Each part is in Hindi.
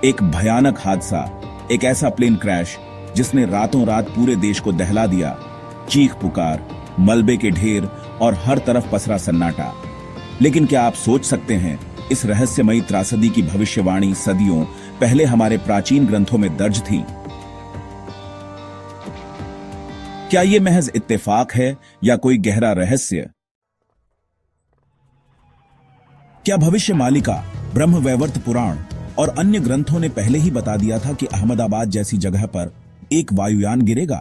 एक भयानक हादसा, एक ऐसा प्लेन क्रैश जिसने रातों रात पूरे देश को दहला दिया। चीख पुकार, मलबे के ढेर और हर तरफ पसरा सन्नाटा। लेकिन क्या आप सोच सकते हैं, इस रहस्यमयी त्रासदी की भविष्यवाणी सदियों पहले हमारे प्राचीन ग्रंथों में दर्ज थी। क्या यह महज इत्तेफाक है या कोई गहरा रहस्य? क्या भविष्य मालिका, ब्रह्मवैवर्त पुराण और अन्य ग्रंथों ने पहले ही बता दिया था कि अहमदाबाद जैसी जगह पर एक वायुयान गिरेगा?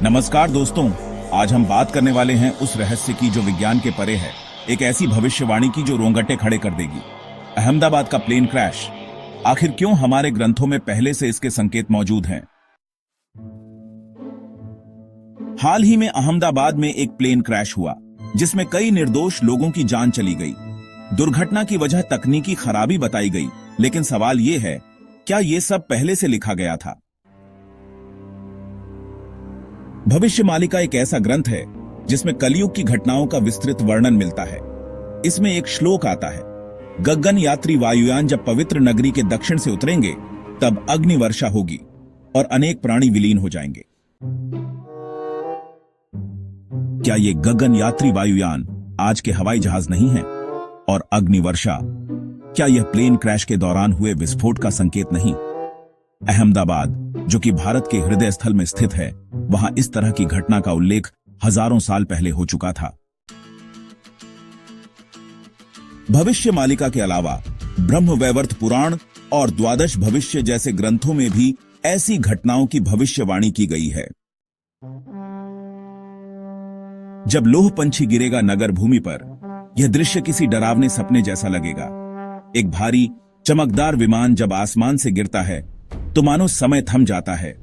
नमस्कार दोस्तों, आज हम बात करने वाले हैं उस रहस्य की जो विज्ञान के परे है, एक ऐसी भविष्यवाणी की जो रोंगटे खड़े कर देगी। अहमदाबाद का प्लेन क्रैश, आखिर क्यों हमारे ग्रंथों में पहले से इसके संकेत मौजूद हैं? हाल ही में अहमदाबाद में एक प्लेन क्रैश हुआ जिसमें कई निर्दोष लोगों की जान चली गई। दुर्घटना की वजह तकनीकी खराबी बताई गई, लेकिन सवाल यह है, क्या यह सब पहले से लिखा गया था? भविष्य मालिका एक ऐसा ग्रंथ है जिसमें कलयुग की घटनाओं का विस्तृत वर्णन मिलता है। इसमें एक श्लोक आता है, गगन यात्री वायुयान जब पवित्र नगरी के दक्षिण से उतरेंगे तब अग्नि वर्षा होगी और अनेक प्राणी विलीन हो जाएंगे। क्या ये गगन यात्री वायुयान आज के हवाई जहाज नहीं है? और अग्नि वर्षा, क्या यह प्लेन क्रैश के दौरान हुए विस्फोट का संकेत नहीं? अहमदाबाद, जो कि भारत के हृदय स्थल में स्थित है, वहां इस तरह की घटना का उल्लेख हजारों साल पहले हो चुका था। भविष्य मालिका के अलावा ब्रह्मवैवर्त पुराण और द्वादश भविष्य जैसे ग्रंथों में भी ऐसी घटनाओं की भविष्यवाणी की गई है। जब लोह पंछी गिरेगा नगर भूमि पर, यह दृश्य किसी डरावने सपने जैसा लगेगा। एक भारी चमकदार विमान जब आसमान से गिरता है तो मानो समय थम जाता है।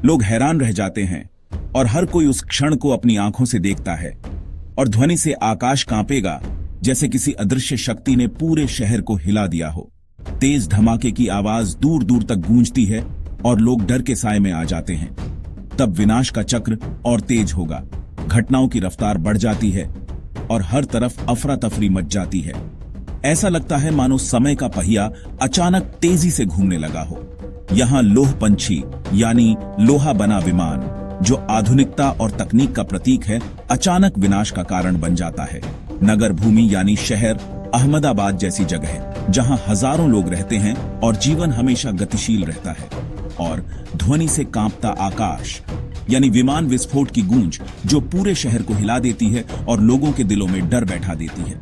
लोग हैरान रह जाते हैं और हर कोई उस क्षण को अपनी आंखों से देखता है। और ध्वनि से आकाश कांपेगा, जैसे किसी अदृश्य शक्ति ने पूरे शहर को हिला दिया हो। तेज धमाके की आवाज दूर दूर तक गूंजती है और लोग डर के साए में आ जाते हैं। तब विनाश का चक्र और तेज होगा, घटनाओं की रफ्तार बढ़ जाती है और हर तरफ अफरा तफरी मच जाती है। ऐसा लगता है मानो समय का पहिया अचानक तेजी से घूमने लगा हो। यहां लोह पंछी यानी लोहा बना विमान, जो आधुनिकता और तकनीक का प्रतीक है, अचानक विनाश का कारण बन जाता है। नगर भूमि यानी शहर अहमदाबाद जैसी जगह, जहां हजारों लोग रहते हैं और जीवन हमेशा गतिशील रहता है। और ध्वनि से कांपता आकाश यानी विमान विस्फोट की गूंज, जो पूरे शहर को हिला देती है और लोगों के दिलों में डर बैठा देती है।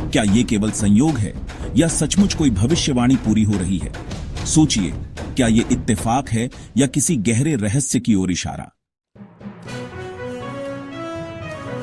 क्या ये केवल संयोग है या सचमुच कोई भविष्यवाणी पूरी हो रही है? सोचिए, क्या ये इत्तेफाक है या किसी गहरे रहस्य की ओर इशारा?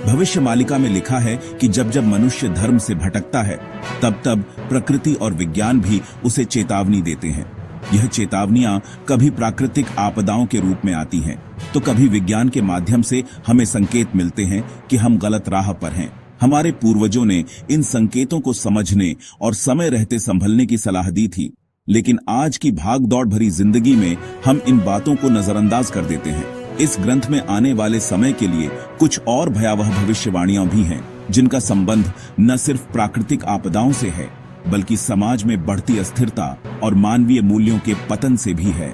भविष्य मालिका में लिखा है कि जब जब मनुष्य धर्म से भटकता है, तब तब प्रकृति और विज्ञान भी उसे चेतावनी देते हैं। यह चेतावनियां कभी प्राकृतिक आपदाओं के रूप में आती हैं, तो कभी विज्ञान के माध्यम से हमें संकेत मिलते हैं कि हम गलत राह पर हैं। हमारे पूर्वजों ने इन संकेतों को समझने और समय रहते संभलने की सलाह दी थी, लेकिन आज की भागदौड़ भरी जिंदगी में हम इन बातों को नजरअंदाज कर देते हैं। इस ग्रंथ में आने वाले समय के लिए कुछ और भयावह भविष्यवाणियां भी हैं, जिनका संबंध न सिर्फ प्राकृतिक आपदाओं से है, बल्कि समाज में बढ़ती अस्थिरता और मानवीय मूल्यों के पतन से भी है।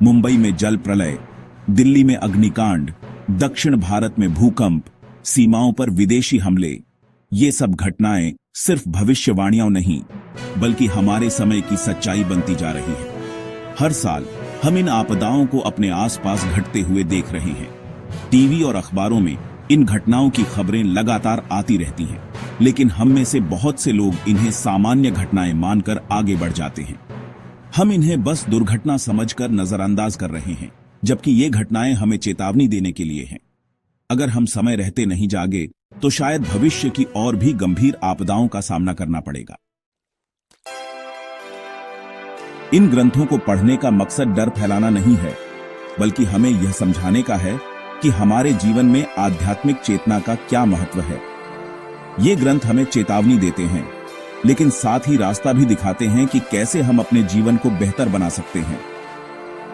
मुंबई में जल प्रलय, दिल्ली में अग्निकांड, दक्षिण भारत में भूकंप, सीमाओं पर विदेशी हमले, ये सब घटनाएं सिर्फ भविष्यवाणियां नहीं, बल्कि हमारे समय की सच्चाई बनती जा रही है। हर साल हम इन आपदाओं को अपने आसपास घटते हुए देख रहे हैं। टीवी और अखबारों में इन घटनाओं की खबरें लगातार आती रहती हैं, लेकिन हम में से बहुत से लोग इन्हें सामान्य घटनाएं मानकर आगे बढ़ जाते हैं। हम इन्हें बस दुर्घटना समझकर नजरअंदाज कर रहे हैं, जबकि ये घटनाएं हमें चेतावनी देने के लिए हैं। अगर हम समय रहते नहीं जागे, तो शायद भविष्य की और भी गंभीर आपदाओं का सामना करना पड़ेगा। इन ग्रंथों को पढ़ने का मकसद डर फैलाना नहीं है, बल्कि हमें यह समझाने का है कि हमारे जीवन में आध्यात्मिक चेतना का क्या महत्व है। ये ग्रंथ हमें चेतावनी देते हैं, लेकिन साथ ही रास्ता भी दिखाते हैं कि कैसे हम अपने जीवन को बेहतर बना सकते हैं।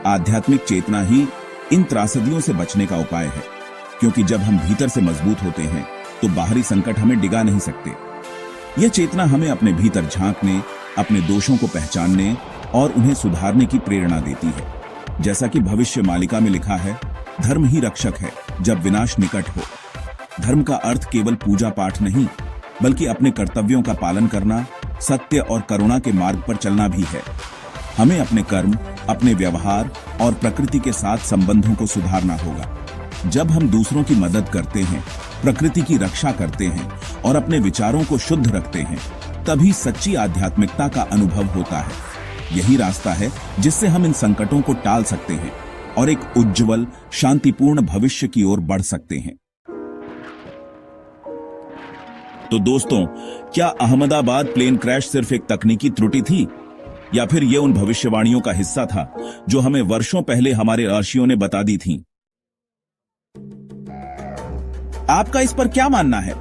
आध्यात्मिक चेतना ही इन त्रासदियों से बचने का उपाय है, क्योंकि जब हम भीतर से मजबूत होते हैं तो बाहरी संकट हमें डिगा नहीं सकते। यह चेतना हमें अपने भीतर झांकने, अपने दोषों को पहचानने और उन्हें सुधारने की प्रेरणा देती है। जैसा कि भविष्य मालिका में लिखा है, धर्म ही रक्षक है जब विनाश निकट हो। धर्म का अर्थ केवल पूजा पाठ नहीं, बल्कि अपने कर्तव्यों का पालन करना, सत्य और करुणा के मार्ग पर चलना भी है। हमें अपने कर्म, अपने व्यवहार और प्रकृति के साथ संबंधों को सुधारना होगा। जब हम दूसरों की मदद करते हैं, प्रकृति की रक्षा करते हैं और अपने विचारों को शुद्ध रखते हैं, तभी सच्ची आध्यात्मिकता का अनुभव होता है। यही रास्ता है जिससे हम इन संकटों को टाल सकते हैं और एक उज्जवल, शांतिपूर्ण भविष्य की ओर बढ़ सकते हैं। तो दोस्तों, क्या अहमदाबाद प्लेन क्रैश सिर्फ एक तकनीकी त्रुटि थी, या फिर यह उन भविष्यवाणियों का हिस्सा था जो हमें वर्षों पहले हमारे ऋषियों ने बता दी थीं? आपका इस पर क्या मानना है?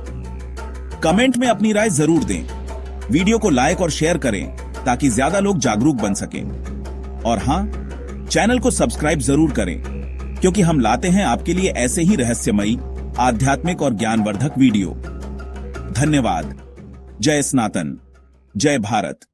कमेंट में अपनी राय जरूर दें। वीडियो को लाइक और शेयर करें ताकि ज्यादा लोग जागरूक बन सकें। और हां, चैनल को सब्सक्राइब जरूर करें, क्योंकि हम लाते हैं आपके लिए ऐसे ही रहस्यमयी, आध्यात्मिक और ज्ञानवर्धक वीडियो। धन्यवाद। जय सनातन, जय भारत।